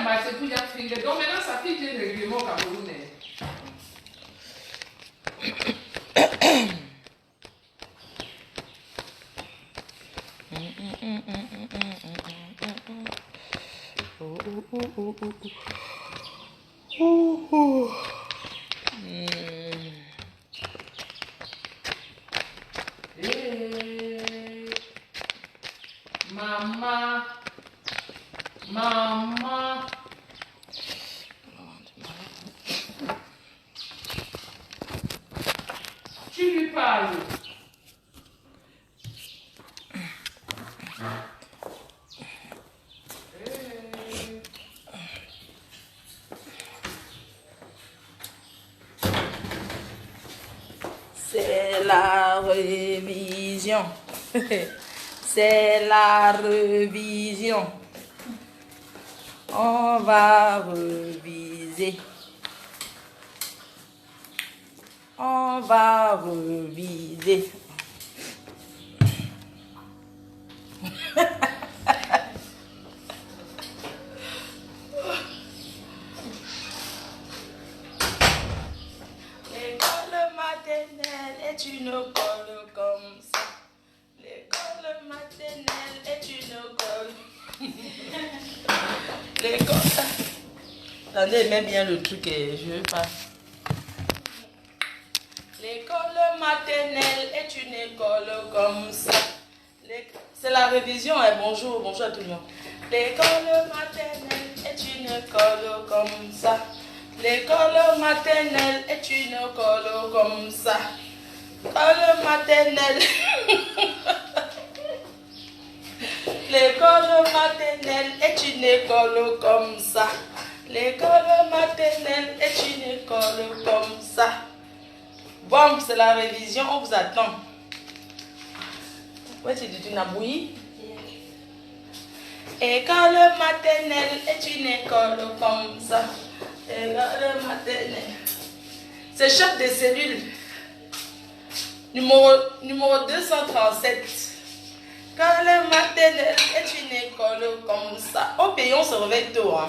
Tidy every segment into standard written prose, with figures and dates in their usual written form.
marché pour y finir. Donc maintenant, ça fait des règlements camerounais. Maman, maman. Tu lui parles. C'est la révision. C'est la révision. On va réviser. On va réviser. L'école maternelle est une école comme ça. L'école maternelle est une école. L'école. Attendez, mets bien le truc et je veux pas. L'école maternelle est une école comme ça. C'est la révision, hein? Bonjour, bonjour à tout le monde. L'école maternelle est une école comme ça. L'école maternelle est une école comme ça. L'école maternelle. L'école maternelle est une école comme ça. L'école maternelle est une école comme ça. Bon, c'est la révision, on vous attend. Ouais, c'est du naboui. École maternelle est une école comme ça. École maternelle. C'est chef de cellule. Numéro 237. École maternelle est une école comme ça. Au pays, on se réveille tôt. Hein.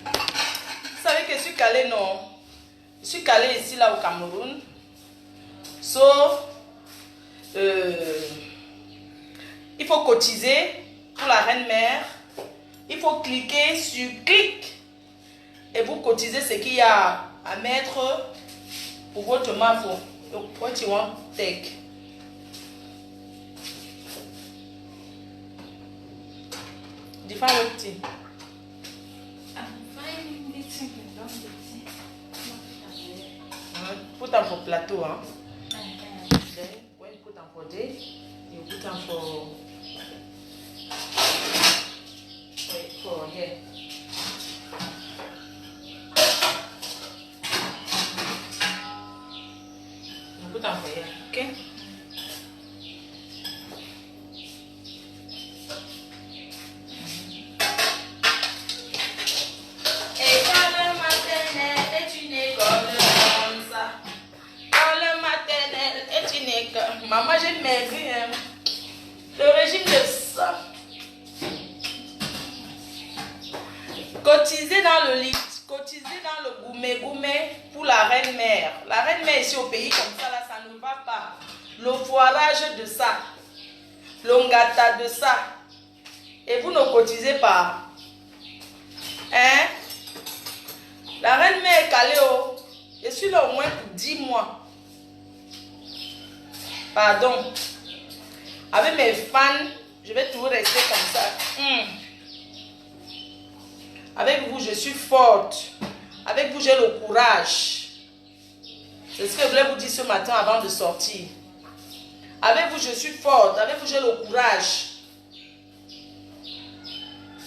Vous savez que je suis calée, non? Je suis calée ici, là, au Cameroun. Sauf, il faut cotiser pour la reine-mère. Il faut cliquer sur clic. Et vous cotisez ce qu'il y a à mettre pour votre mafo. What you want, take. Define what tea. Put on for plateau, hein. Then when you put on for day, you put on for here. You put on for here, okay? École maternelle est une école comme ça. École maternelle est une école. Maman, j'ai maigri, hein. Le régime de ça. Cotiser dans le lit, cotiser dans le gourmet pour la reine-mère. La reine-mère ici au pays comme ça, là, ça ne va pas. Le foirage de ça, l'ongata de ça. Et vous ne cotisez pas. Hein? La reine-mère est calée, oh. Je suis là au moins pour 10 mois. Pardon. Avec mes fans, je vais toujours rester comme ça. Avec vous, je suis forte. Avec vous, j'ai le courage. C'est ce que je voulais vous dire ce matin avant de sortir. Avec vous, je suis forte. Avec vous, j'ai le courage.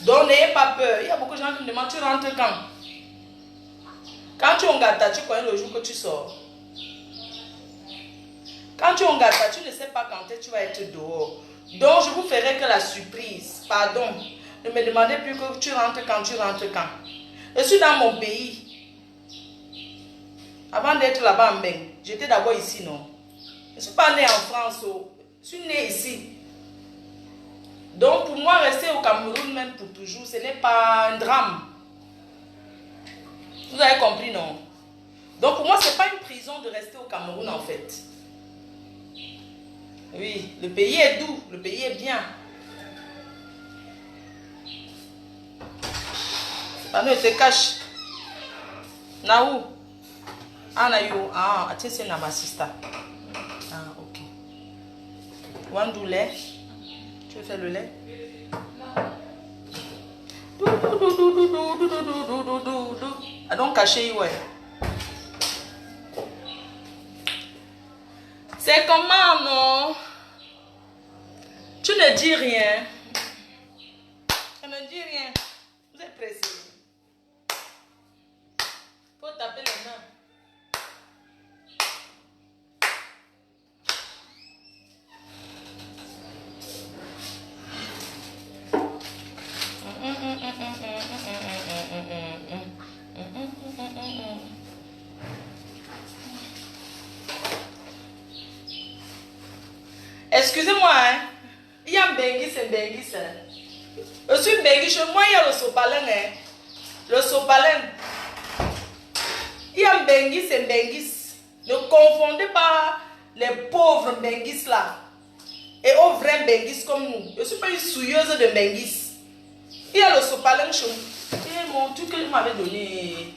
Donc, n'ayez pas peur. Il y a beaucoup de gens qui me demandent, tu rentres quand? Quand tu es en gâta, tu connais le jour que tu sors. Quand tu es en gâta, tu ne sais pas quand tu vas être dehors. Donc, je vous ferai que la surprise. Pardon. Ne me demandez plus que tu rentres quand, tu rentres quand. Je suis dans mon pays. Avant d'être là-bas en Beng, j'étais d'abord ici, non? Je ne suis pas née en France, je suis née ici. Donc pour moi, rester au Cameroun même pour toujours, ce n'est pas un drame. Vous avez compris, non? Donc pour moi, ce n'est pas une prison de rester au Cameroun en fait. Oui, le pays est doux, le pays est bien. Pano, il te cache. Naou. Ah, naïo. Ah, tiens, c'est ma sister. Ah, ok. Wandou lait. Tu veux faire le lait? Ah, donc caché, ouais. C'est comment, non? Tu ne dis rien. Tu ne dis rien. Vous êtes pressé. Faut taper les mains. Excusez-moi, hein. Il y a un Benguis et Benguis. Je suis Benguis, chez moi il y a le sopalin. Hein. Le sopalin. Il y a un Benguis et Benguis. Ne confondez pas les pauvres Benguis là. Et aux vrais Benguis comme nous. Je ne suis pas une souilleuse de Benguis. Il y a le sopalin chez moi. Et mon truc que je m'avais donné.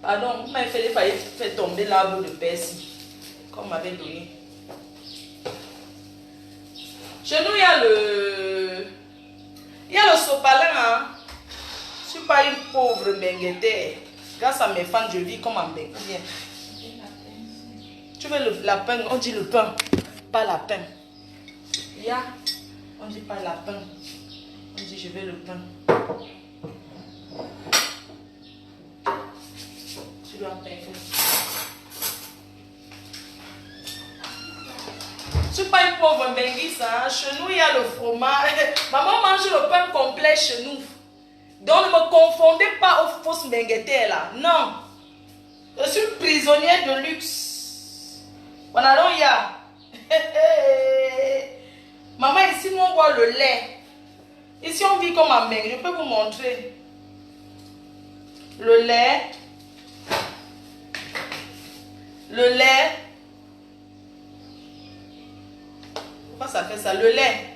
Pardon, vous m'avez fait tomber l'arbre de persil. Comme m'avait donné. Chez nous, il y a le sopalin. Hein? Je ne suis pas une pauvre benguette. Grâce à mes fans, je vis comme un benguette. Tu veux le lapin? On dit le pain, pas lapin. Yeah. On dit pas lapin. On dit je veux le pain. Tu dois pain. Je ne suis pas une pauvre benguisse. Hein. Chez nous, il y a le fromage. Maman mange le pain complet chez nous. Donc, ne me confondez pas aux fausses benguettes là. Non. Je suis prisonnière de luxe. Voilà, il y a. Maman, ici, nous, on boit le lait. Ici, on vit comme un bengue. Je peux vous montrer. Le lait. Le lait. Pourquoi ça fait ça? Le lait.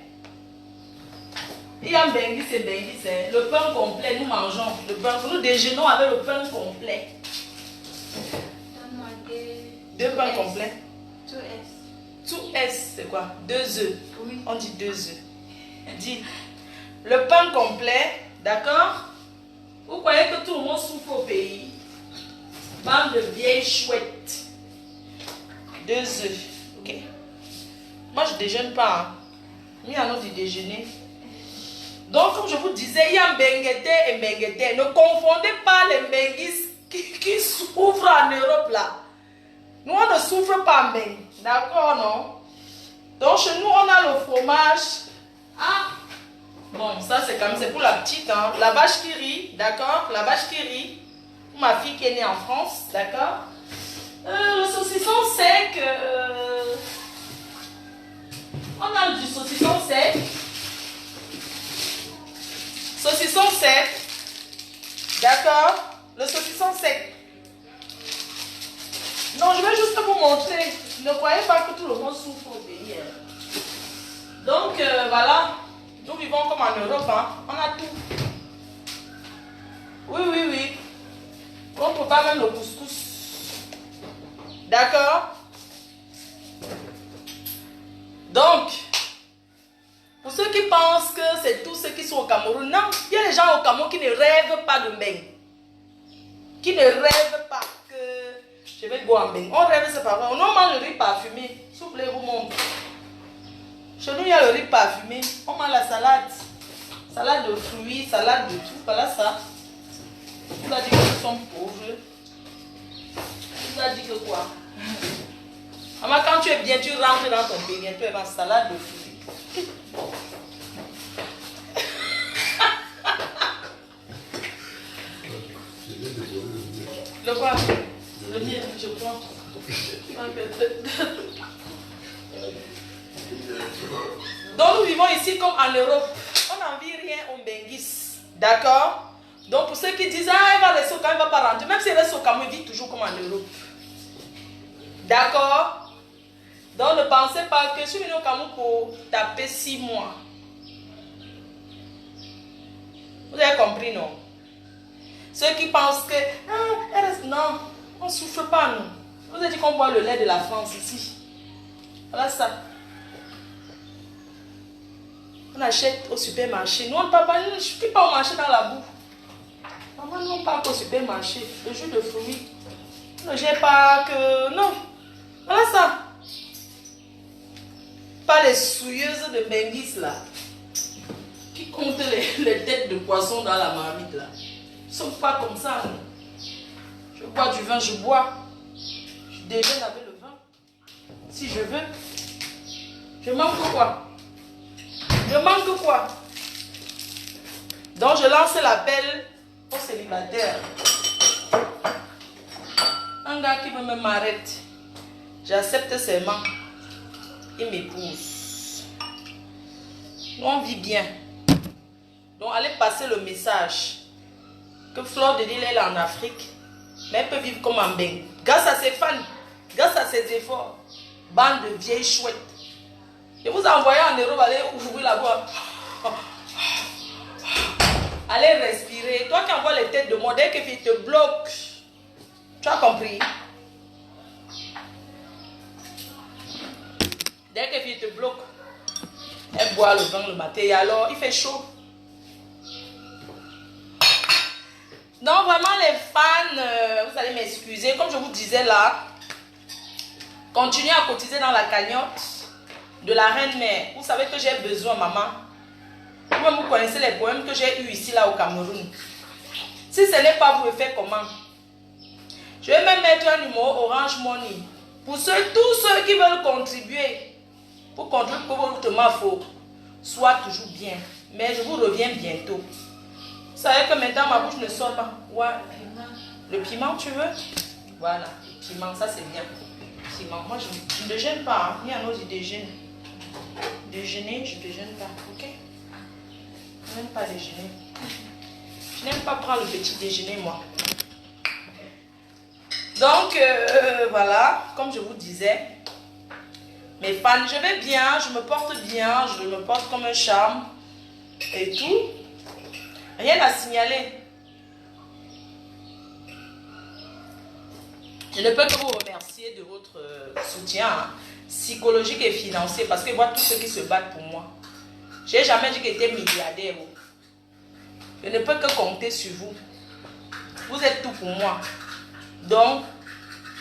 Il y a un benguis et benguis. Hein. Le pain complet, nous mangeons. Le pain, nous déjeunons avec le pain complet. Deux pains complets. 2S. 2S, c'est quoi? 2 œufs. Oui. On dit 2 œufs. Dis, le pain complet, d'accord? Vous croyez que tout le monde souffre au pays? Bande de vieilles chouettes. 2 œufs. Ok. Moi, je ne déjeune pas. Hein. Il y a un autre déjeuner. Donc, comme je vous disais, il y a benguette et benguette. Ne confondez pas les benguis qui souffrent en Europe là. Nous, on ne souffre pas, mais d'accord, non? Donc, chez nous, on a le fromage. Ah! Bon, ça, c'est comme c'est pour la petite, hein. La vache qui rit, d'accord? La vache qui rit. Pour ma fille qui est née en France, d'accord? Le saucisson sec. On a du saucisson sec. Saucisson sec. D'accord? Le saucisson sec. Non, je vais juste vous montrer. Ne croyez pas que tout le monde souffre au pays. Donc, voilà. Nous vivons comme en Europe. Hein. On a tout. Oui, oui, oui. On prépare même le couscous. D'accord? Donc, pour ceux qui pensent que c'est tous ceux qui sont au Cameroun, non. Il y a des gens au Cameroun qui ne rêvent pas de mbeng. Qui ne rêvent pas que je vais boire un mbeng. On rêve, c'est pas vrai. On mange le riz parfumé. S'il vous plaît, vous montre. Chez nous, il y a le riz parfumé. On mange la salade. Salade de fruits, salade de tout. Voilà ça. On a dit qu'ils sont pauvres. On a dit que quoi? Maman, quand tu es bien, tu rentres dans ton pays, tu es en salade de fruits. Le quoi? Le mien, je prends. Donc nous vivons ici comme en Europe. On n'en vit rien au benguis. D'accord? Donc pour ceux qui disent, ah, elle va rester au Cameroun, elle va pas rentrer. Même si elle reste au Cameroun, elle vit toujours comme en Europe. D'accord? Donc ne pensez pas que je suis venu au Cameroun pour taper 6 mois. Vous avez compris, non? Ceux qui pensent que, ah, elle reste... Non, on ne souffre pas, nous. Je vous ai dit qu'on boit le lait de la France ici. Voilà ça. On achète au supermarché. Nous, on ne parle pas, je ne suis pas au marché dans la boue. Maman, nous, on part au supermarché. Le jus de fruits. Ne j'ai pas que... Non. Voilà ça. Pas les souilleuses de Benguis, là. Qui comptent les têtes de poisson dans la marmite, là. Ils ne sont pas comme ça. Non. Je bois du vin, je bois. Je déjeune avec le vin. Si je veux. Je manque quoi? Je manque quoi? Donc je lance l'appel aux célibataires. Un gars qui veut me m'arrête. J'accepte seulement. Il m'épouse. Nous on vit bien. Donc allez passer le message. Que Fleur de Lille elle est en Afrique. Mais elle peut vivre comme en Beng. Grâce à ses fans. Grâce à ses efforts. Bande de vieilles chouettes. Je vous ai envoyé en Europe, allez ouvrir la voie. Allez respirer. Toi qui envoies les têtes de moi, dès que tu te bloque, tu as compris? Dès que tu te bloque, elle boit le vin le matin et alors il fait chaud. Donc vraiment les fans, vous allez m'excuser. Comme je vous disais là, continuez à cotiser dans la cagnotte de la reine-mère. Vous savez que j'ai besoin, maman. Vous-même, vous connaissez les poèmes que j'ai eus ici, là, au Cameroun. Si ce n'est pas vous, faites comment? Je vais même mettre un numéro Orange Money. Pour tous ceux qui veulent contribuer, pour contribuer pour votre mafo, soit toujours bien. Mais je vous reviens bientôt. Vous savez que maintenant, ma bouche ne sort pas. Ouais, le piment, tu veux? Voilà, le piment, ça c'est bien. Piment. Moi, je ne déjeune pas. Ni à nos déjeuners. Déjeuner, je ne déjeune pas, ok? Je n'aime pas déjeuner. Je n'aime pas prendre le petit déjeuner, moi. Donc, voilà, comme je vous disais, mes fans, je vais bien, je me porte bien, je me porte comme un charme et tout. Rien à signaler. Je ne peux que vous remercier de votre soutien psychologique et financier parce que je vois tous ceux qui se battent pour moi. Je n'ai jamais dit que j'étais milliardaire. Je ne peux que compter sur vous. Vous êtes tout pour moi. Donc,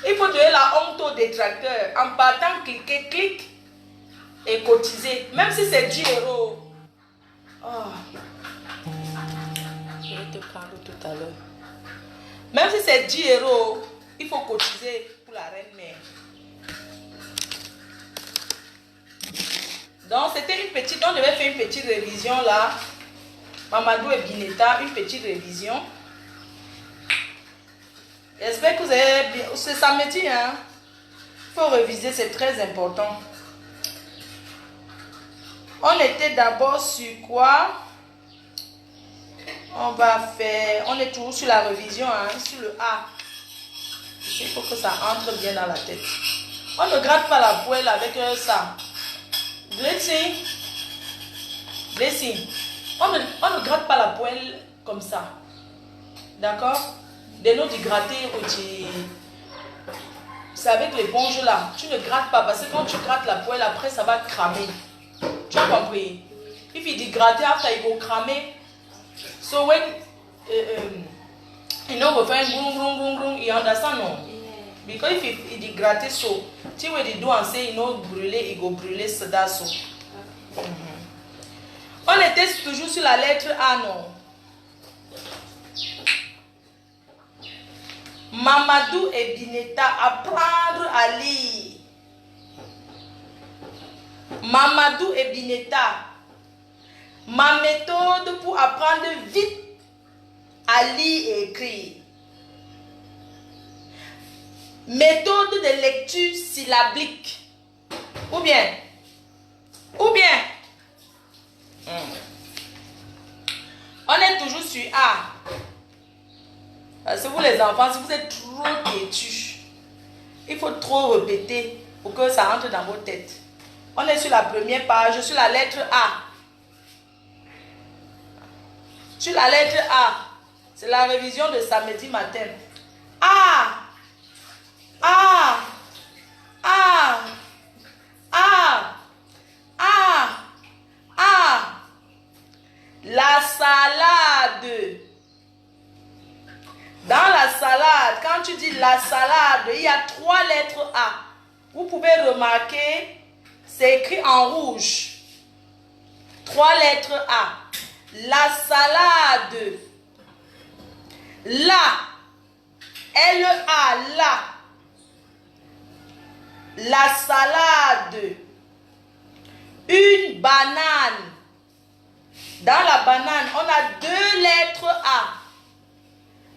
il faut donner la honte aux détracteurs. En partant, cliquez, clique et cotiser. Même si c'est 10 €. Oh. Je vais te prendre tout à l'heure. Même si c'est 10 €, il faut cotiser pour la reine-mère. Donc, c'était une petite... Donc, je vais faire une petite révision là. Mamadou et Bineta, une petite révision. J'espère que vous avez bien... C'est samedi, hein? Il faut réviser, c'est très important. On était d'abord sur quoi? On va faire... On est toujours sur la révision, hein? Sur le A. Il faut que ça entre bien dans la tête. On ne gratte pas la poêle avec ça. Blessing. Blessing. On ne gratte pas la poêle comme ça. D'accord? De nous de gratter, c'est avec l'éponge là. Tu ne grattes pas parce que quand tu grattes la poêle, après ça va cramer. Tu as compris? If you gratter, after it will cramer. So when you know, we find boom, you understand no? Because if you gratter so, see what you do and say, you know, brûler, il va brûler ça so. On était toujours sur la lettre A, non? Mamadou et Bineta, apprendre à lire. Mamadou et Bineta, ma méthode pour apprendre vite à lire et écrire. Méthode de lecture syllabique. Ou bien. On est toujours sur A. C'est vous les enfants, si vous êtes trop têtus, il faut trop répéter pour que ça rentre dans vos têtes. On est sur la première page, sur la lettre A. Sur la lettre A, c'est la révision de samedi matin. A, A, A, A, A, A. La salade. Dans la salade, quand tu dis la salade, il y a 3 lettres A. Vous pouvez remarquer, c'est écrit en rouge. 3 lettres A. La salade. La. L-A, la. La salade. Une banane. Dans la banane, on a 2 lettres A.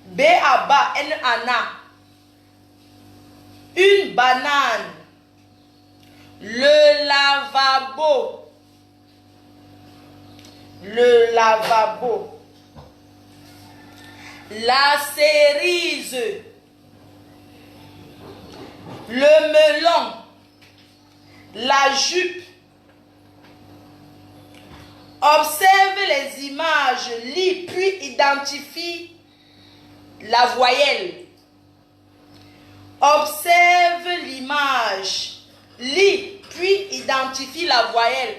B à bas, N à na. Une banane. Le lavabo. Le lavabo. La cerise. Le melon. La jupe. Observe les images, lis puis identifie la voyelle. Observe l'image, lis puis identifie la voyelle.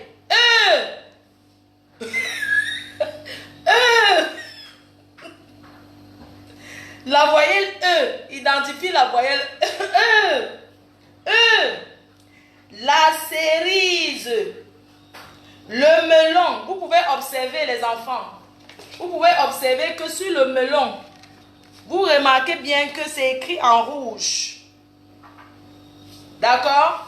La voyelle E, identifie la voyelle La cerise. Le melon, vous pouvez observer les enfants. Vous pouvez observer que sur le melon, vous remarquez bien que c'est écrit en rouge. D'accord?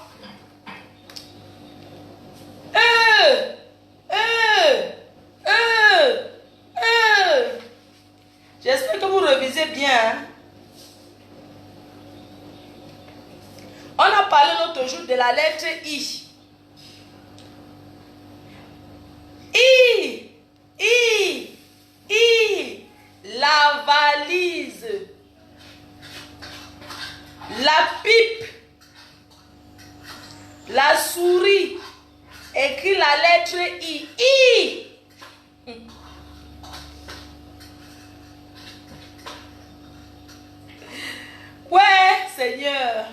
J'espère que vous révisez bien. Hein? On a parlé l'autre jour de la lettre I. La valise. La pipe. La souris. Écrit la lettre I. Ouais, Seigneur.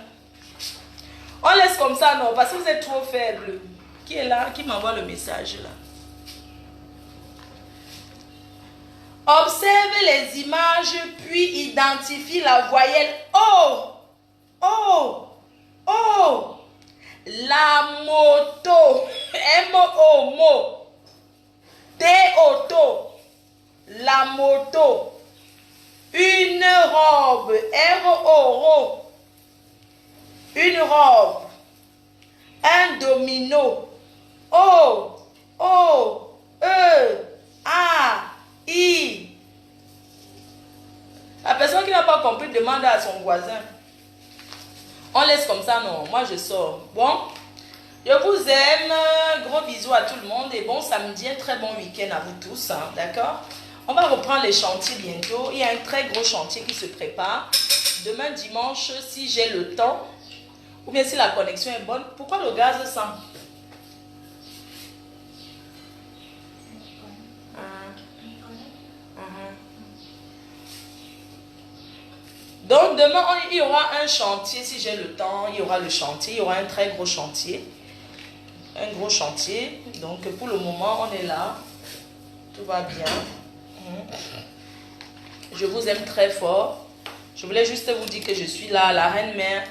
On laisse comme ça, non, parce que vous êtes trop faible. Qui est là? Qui m'envoie le message là? Observe les images, puis identifie la voyelle O. O. O. La moto. M-O. Mo. T-O-To. La moto. Une robe. R-O-Ro. Une robe. Un domino. O. O. E. A. I. La personne qui n'a pas compris demande à son voisin. On laisse comme ça, non? Moi, je sors. Bon, je vous aime. Gros bisous à tout le monde. Et bon samedi, un très bon week-end à vous tous. Hein, d'accord? On va reprendre les chantiers bientôt. Il y a un très gros chantier qui se prépare. Demain, dimanche, si j'ai le temps, ou bien si la connexion est bonne. Pourquoi le gaz sent? Donc demain, il y aura un chantier, si j'ai le temps, il y aura le chantier, il y aura un très gros chantier. Un gros chantier. Donc pour le moment, on est là. Tout va bien. Je vous aime très fort. Je voulais juste vous dire que je suis là, la reine mère.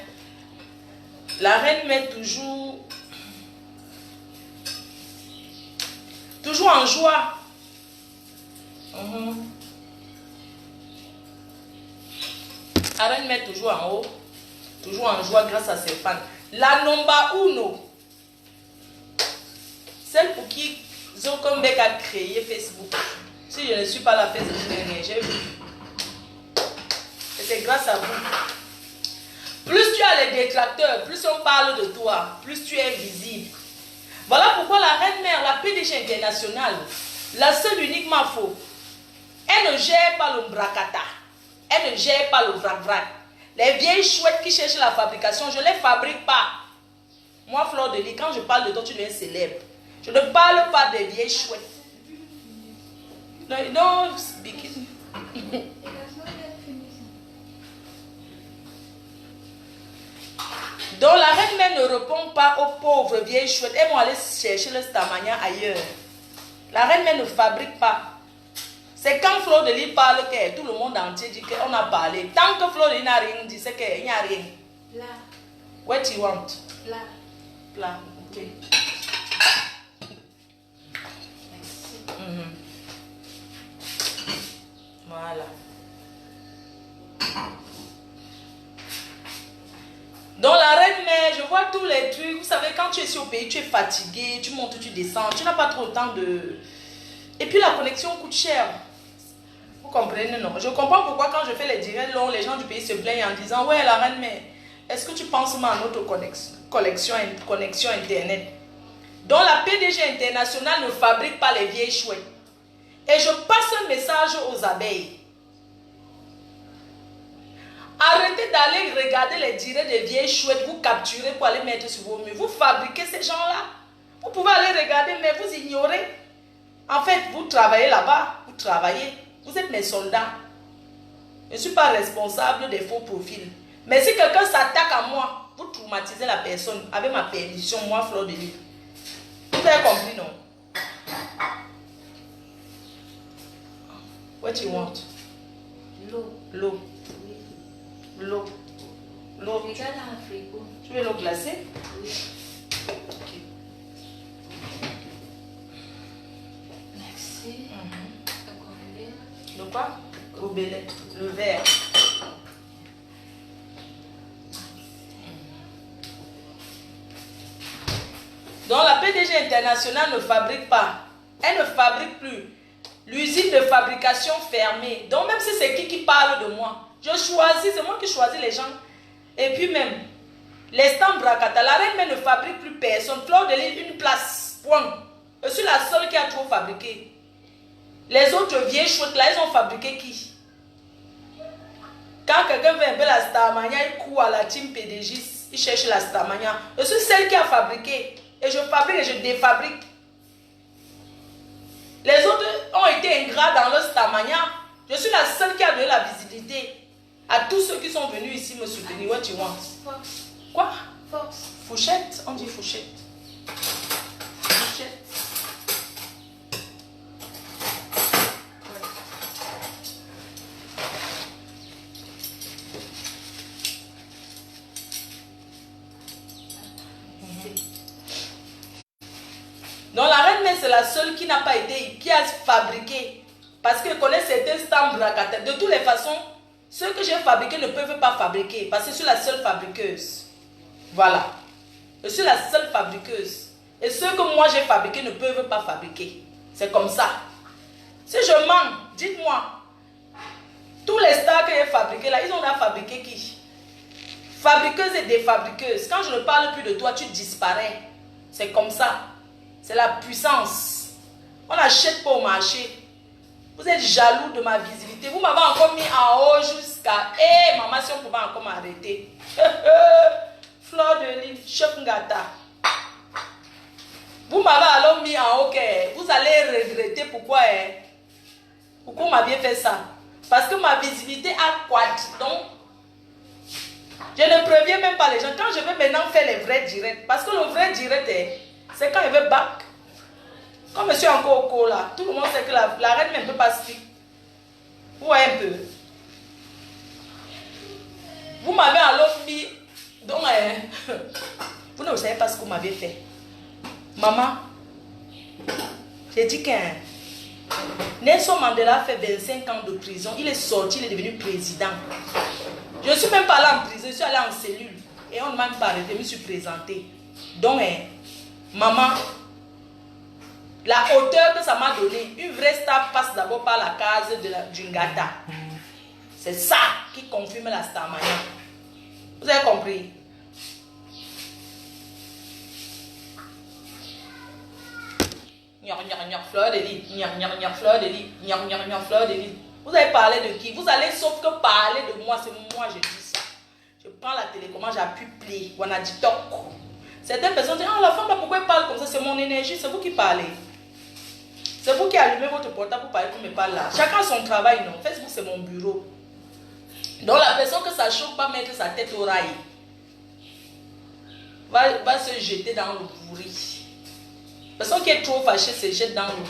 La reine mère toujours en joie. La reine met toujours en haut, toujours en joie grâce à ses fans. La Nomba Uno, celle pour qui Zokombek a créé Facebook. Si je ne suis pas la Facebook, j'ai vu. Et c'est grâce à vous. Plus tu as les détracteurs, plus on parle de toi, plus tu es visible. Voilà pourquoi la reine mère, la PDG internationale, la seule uniquement faux, elle ne gère pas le bracata. Elle ne gère pas le vrac-vrac. Les vieilles chouettes qui cherchent la fabrication, je ne les fabrique pas. Moi, Fleur de Lys, quand je parle de toi, tu deviens célèbre. Je ne parle pas des vieilles chouettes. No, don't speak it. Donc la reine-mère ne répond pas aux pauvres vieilles chouettes. Elles vont aller chercher le stamagna ailleurs. La reine-mère ne fabrique pas. C'est quand Fleur de Lys parle que tout le monde entier dit qu'on a parlé. Tant que Fleur de Lys n'a rien dit, c'est qu'il n'y a rien. Là. What you want? Là. Plat. Ok. Mhm. Voilà. Donc la reine-mère, je vois tous les trucs. Vous savez, quand tu es ici au pays, tu es fatigué, tu montes, tu descends, tu n'as pas trop le temps de... Et puis la connexion coûte cher. Vous comprenez, non? Je comprends pourquoi quand je fais les directs longs, les gens du pays se plaignent en disant, ouais, la reine-mère, est-ce que tu penses à notre connexion Internet? Donc la PDG internationale ne fabrique pas les vieilles chouettes. Et je passe un message aux abeilles. Arrêtez d'aller regarder les directs des vieilles chouettes, vous capturez pour aller mettre sur vos murs. Vous fabriquez ces gens-là. Vous pouvez aller regarder, mais vous ignorez. En fait, vous travaillez là-bas, vous travaillez. Vous êtes mes soldats. Je ne suis pas responsable des faux profils. Mais si quelqu'un s'attaque à moi, vous traumatisez la personne avec ma permission, moi, Fleur de Lys. Vous avez compris, non? What you want? L'eau. L'eau. Oui. L'eau. L'eau. Regarde dans le frigo. Tu veux l'eau glacée? Oui. Ok. Merci. Le gobelet. Le quoi? Gobelet. Le verre. Donc la PDG internationale ne fabrique pas. Elle ne fabrique plus. L'usine de fabrication fermée. Donc même si c'est qui parle de moi, je choisis, c'est moi qui choisis les gens. Et puis même, les stands Bracata, la reine ne fabrique plus personne. Fleur de Lys, une place. Point. Je suis la seule qui a trop fabriqué. Les autres vieilles chouettes là, ils ont fabriqué qui? Quand quelqu'un veut un peu la Starmania, il court à la team PDG, il cherche la Starmania. Je suis celle qui a fabriqué. Et je fabrique et je défabrique. Les autres ont été ingrats dans leur Starmania. Je suis la seule qui a donné la visibilité à tous ceux qui sont venus ici me soutenir. What you want? Force. Quoi? Force. Fourchette? On dit fourchette. Fourchette. Donc la reine-mère, c'est la seule qui n'a pas été, qui a fabriqué. Parce qu'elle connaît certains stands Bracata. De toutes les façons, ceux que j'ai fabriqués ne peuvent pas fabriquer. Parce que je suis la seule fabriqueuse. Voilà. Je suis la seule fabriqueuse. Et ceux que moi j'ai fabriqués ne peuvent pas fabriquer. C'est comme ça. Si je mens, dites-moi. Tous les stars que j'ai fabriqués là, ils ont fabriqué qui? Fabriqueuse et défabriqueuse. Quand je ne parle plus de toi, tu disparais. C'est comme ça. C'est la puissance. On n'achète pas au marché. Vous êtes jaloux de ma visibilité. Vous m'avez encore mis en haut jusqu'à... Eh, maman, si on pouvait encore m'arrêter. Fleur de Lys, chef Ngata. Vous m'avez alors mis en haut. Vous allez regretter pourquoi. Pourquoi vous m'aviez fait ça? Parce que ma visibilité a croître. Donc, je ne préviens même pas les gens. Quand je vais maintenant faire les vrais directs. Parce que le vrai direct c'est quand il veut back. Comme je suis encore au cours là, tout le monde sait que la reine ne peut pas se piquer. Vous voyez un peu. Vous m'avez alors mis. Donc, vous ne savez pas ce que vous m'avez fait. Maman, j'ai dit qu'un Nelson Mandela a fait 25 ans de prison. Il est sorti, il est devenu président. Je ne suis même pas allé en prison, je suis allé en cellule. Et on ne m'a même pas arrêté, je me suis présenté. Donc, maman, la hauteur que ça m'a donné, une vraie star passe d'abord par la case du Ngata. C'est ça qui confirme la Starmania. Vous avez compris? Fleur de Lys, Fleur de Lys, Fleur de Lys. Vous avez parlé de qui? Vous allez sauf que parler de moi, c'est moi, je dis ça. Je prends la télécommande, j'appuie play, on a dit toc. Certaines personnes disent, ah la femme là, pourquoi elle parle comme ça? C'est mon énergie, c'est vous qui parlez. C'est vous qui allumez votre portable pour parler comme elle parle là. Chacun a son travail, non? Facebook, c'est mon bureau. Donc la personne que ça choque pas mettre sa tête au rail va se jeter dans le pourri. La personne qui est trop fâchée se jette dans le pourri.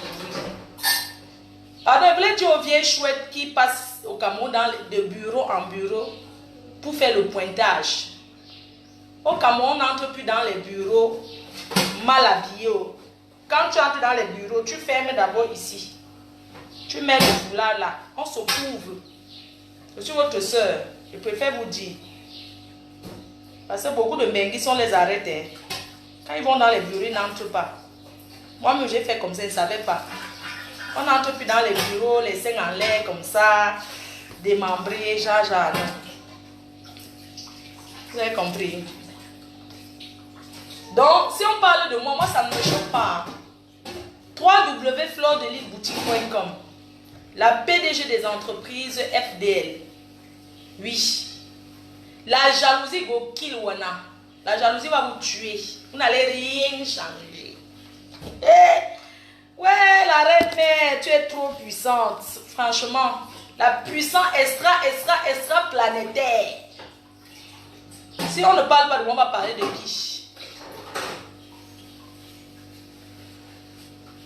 Pardon, vous voulez dire aux vieilles chouettes qui passent au Cameroun de bureau en bureau pour faire le pointage. Au Cameroun, on n'entre plus dans les bureaux mal habillés. Quand tu entres dans les bureaux, tu fermes d'abord ici. Tu mets le foulard là. On se couvre. Je suis votre soeur. Je préfère vous dire. Parce que beaucoup de menguis sont les arrêtés. Quand ils vont dans les bureaux, ils n'entrent pas. Moi-même, j'ai fait comme ça, ils ne savaient pas. On n'entre plus dans les bureaux, les seins en l'air comme ça, démembrés, genre. Vous avez compris? Donc, si on parle de moi, ça ne me choque pas. www.flordelilboutique.com. La PDG des entreprises FDL. Oui. La jalousie go kill wana. La jalousie va vous tuer. Vous n'allez rien changer. Ouais, la reine mère, tu es trop puissante. Franchement, la puissance extra planétaire. Si on ne parle pas de moi, on va parler de qui?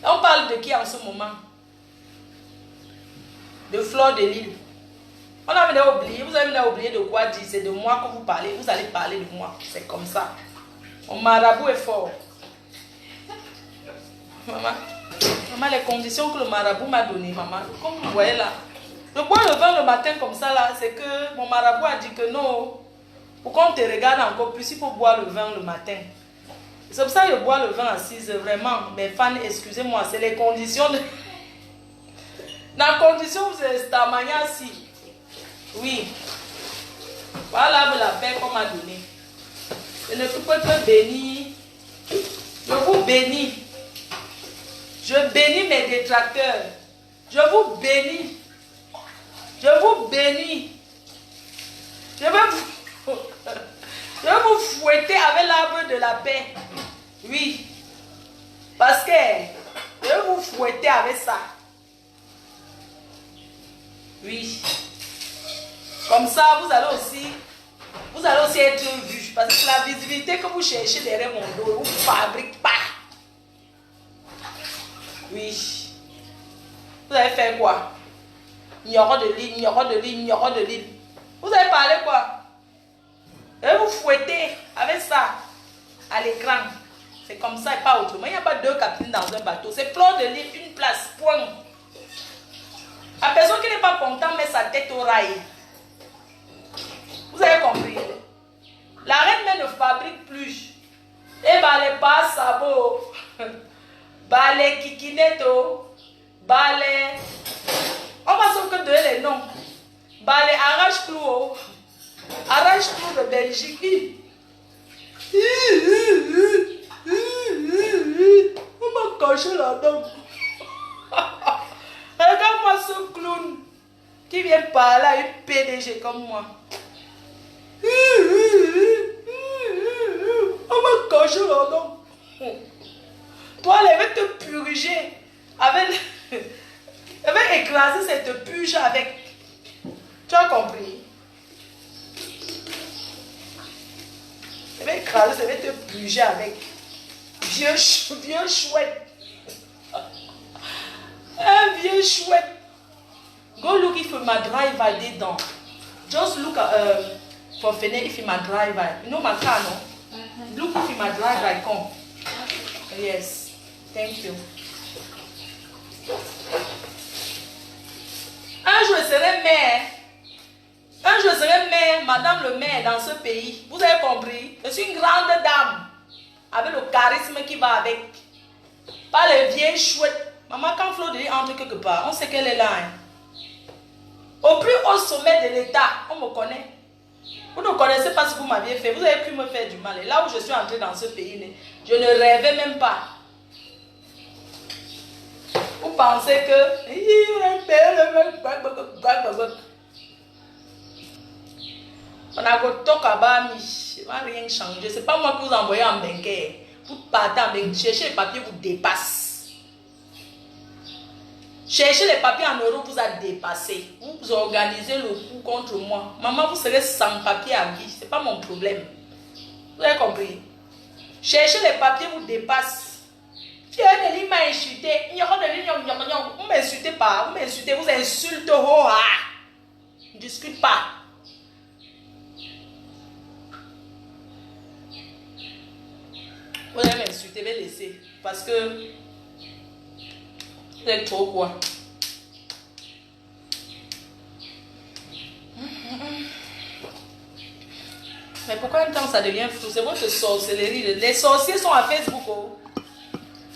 On parle de qui en ce moment? De Fleur de Lille. On a même oublié, vous avez même oublié de quoi dire. C'est de moi que vous parlez, vous allez parler de moi. C'est comme ça. Mon marabout est fort. Maman, les conditions que le marabout m'a données, maman, comme vous voyez là. Je bois le vin le matin comme ça là, c'est que mon marabout a dit que non. Pour qu'on te regarde encore plus, il faut boire le vin le matin. C'est pour ça que je bois le vin à 6 heures. Vraiment, mes fans, excusez-moi, c'est les conditions de... Dans la condition où c'est ta manière si. Oui. Voilà la paix qu'on m'a donnée. Je ne peux pas te bénir. Je vous bénis. Je bénis mes détracteurs. Je vous bénis. Je vous bénis. Je vais vous fouetter avec l'arbre de la paix. Oui. Parce que je vais vous fouetter avec ça. Oui. Comme ça, vous allez aussi être vu. Parce que la visibilité que vous cherchez derrière mon dos, vous ne fabriquez pas. Oui. Vous avez fait quoi? Ignorant de l'île. Vous avez parlé quoi? Je vais vous fouetter avec ça à l'écran. C'est comme ça et pas autrement. Il n'y a pas deux capitaines dans un bateau. C'est Fleur de Lille, une place, point. La personne qui n'est pas contente met sa tête au rail. Vous avez compris? La reine mère ne fabrique plus. Et les pas sabots, les kikineto, les... On va sauf que donner les noms. Les arrache-clou. Arrache-clou de Belgique. On m'a caché la dent. Regarde-moi ce clown qui vient par là, une PDG comme moi. On m'a caché la dent. Toi, elle va te purger avec... Elle va écraser cette purge avec. Tu as compris? Elle va écraser, elle va te purger avec. Vieux chouette. Un vieux chouette. Go look if my driver did down. Just look for Fene if my driver. You know my car, no? Look if my driver come. Yes. Thank you. Un jour, je serai maire. Un jour, je serai maire, madame le maire dans ce pays. Vous avez compris? Je suis une grande dame. Avec le charisme qui va avec. Pas les vieilles chouettes. Maman, quand Fleur de Lille entre quelque part, on sait qu'elle est là. Hein. Au plus haut sommet de l'État, on me connaît. Vous ne connaissez pas ce que vous m'aviez fait. Vous avez pu me faire du mal. Et là où je suis entrée dans ce pays, je ne rêvais même pas. Vous pensez que... On a va rien changer. C'est pas moi qui vous envoyez en banquier. Vous partez en banquier, cherchez les papiers, vous dépasse. Chercher les papiers en euros vous a dépassé. Vous organisez le coup contre moi. Maman, vous serez sans papier à vie. C'est pas mon problème. Vous avez compris? Chercher les papiers vous dépasse. Fier m'a insulté. Vous m'insultez pas. Vous m'insultez. Vous insultez. Oh, ah. Ne discute pas. Vous allez m'insulter, je vais laisser. Parce que vous êtes trop quoi. Mais pourquoi un temps ça devient flou? C'est votre sorcellerie. Les sorciers sont à Facebook. Oh.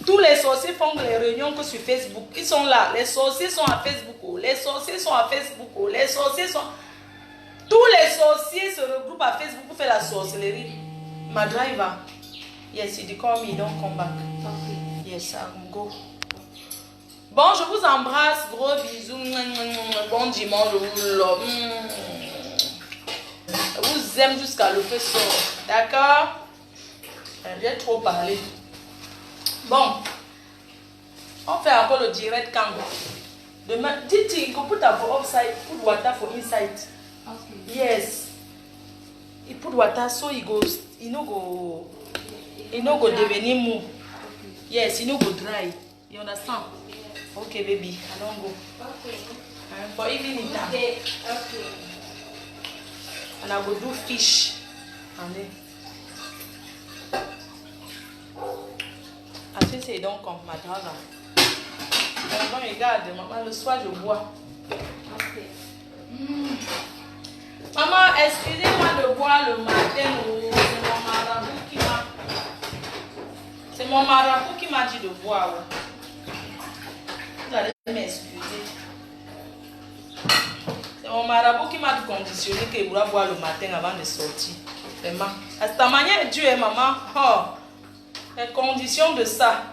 Tous les sorciers font les réunions que sur Facebook. Ils sont là. Les sorciers sont à Facebook. Oh. Les sorciers sont à Facebook. Oh. Les sorciers sont... Tous les sorciers se regroupent à Facebook pour faire la sorcellerie. My driver. Yes, you call me, don't come back. Okay. Yes, I'll go. Bon, je vous embrasse. Gros bisous. Bon dimanche, je vous love. Je vous aime jusqu'à le feu sort. D'accord? J'ai trop parlé. Bon. On fait encore le direct quand? Demain, Titi, you put for upside, put water for inside. Okay. Yes. You put water so it goes, you know go. You know go devenir mou. Okay. Yes, you know go dry. You understand? Yeah. Okay, baby, I don't go. Okay. For evening time. Okay. Okay. And I go do fish. And then I think say don't come, my daughter. Quand regarde, maman, le soir je bois. Okay. Maman, excusez-moi de boire le matin. C'est mon marabout qui m'a dit de boire. Vous allez m'excuser. C'est mon marabout qui m'a conditionné qu'il pourra boire le matin avant de sortir. Vraiment. À ta manière, Dieu est maman. Oh, les conditions de ça.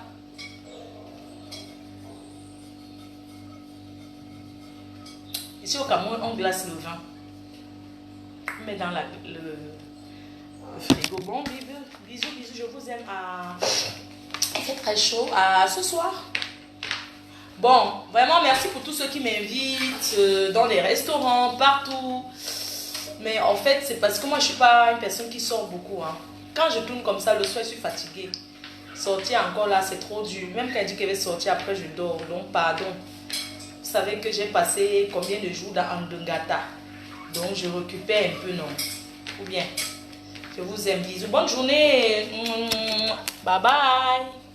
Ici au Cameroun, on glace le vin. On met dans le frigo. Bon, bisous, bisous, je vous aime. C'est très chaud. À ce soir. Bon, vraiment merci pour tous ceux qui m'invitent dans les restaurants, partout. Mais en fait, c'est parce que moi, je ne suis pas une personne qui sort beaucoup. Hein. Quand je tourne comme ça, le soir, je suis fatiguée. Sortir encore là, c'est trop dur. Même quand elle dit qu'elle va sortir, après, je dors. Donc, pardon. Vous savez que j'ai passé combien de jours dans Ndungata. Donc, je récupère un peu, non? Ou bien, je vous aime. Bisous. Bonne journée. Bye bye.